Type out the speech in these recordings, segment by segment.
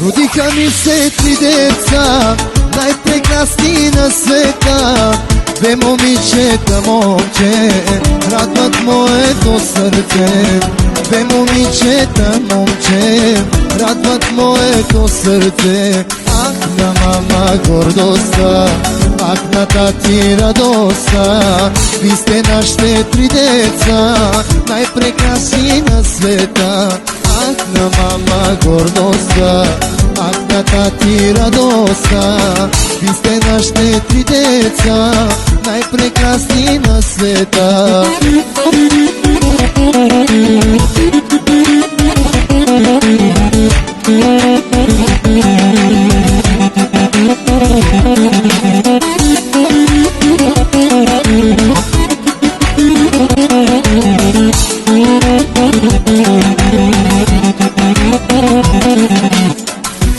Родиха ми се 3 деца, най-прекрасни на света. 2 момичета, момче, радват моето сърце. 2 момичета, момче, радват моето сърце. Ах на мама гордостта, ах на тати радостта. Ви сте нашите 3 деца, най-прекрасни на света. Ах на мама гордостта, ах на тати радостта. Ви сте нашите 3 деца, най-прекрасни на света.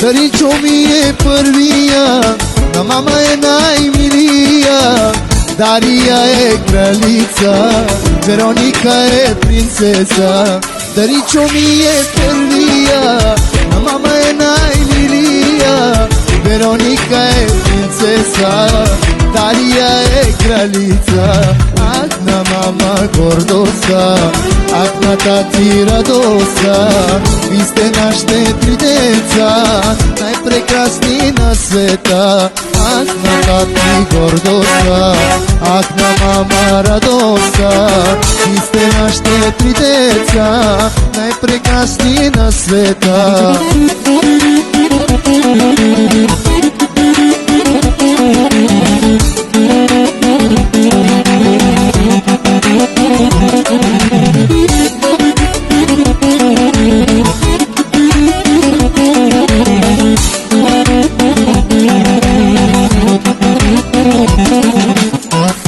Даричо ми е първия, на мама е най-милия. Дария е кралица, Вероника е принцеса. Даричо ми е първия, на мама е най-милия. Вероника е принцеса, Дария е кралица. Ах на мама гордостта, ах на тати радостта. Ви сте нашите 3 деца, най-прекрасни на света. Ах на тати гордостта, ах на мама радостта. Ви сте нашите 3 деца, най-прекрасни на света.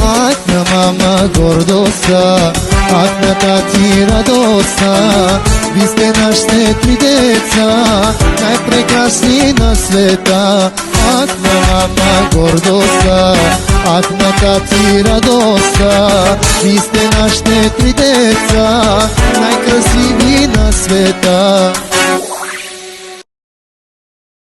Ах на мама гордостта, ах на тати радостта. Ви сте нашите 3 деца, най-прекрасни на света. Ах на мама гордостта, ах на тати радостта. Ви сте нашите 3 деца, най-красиви на света.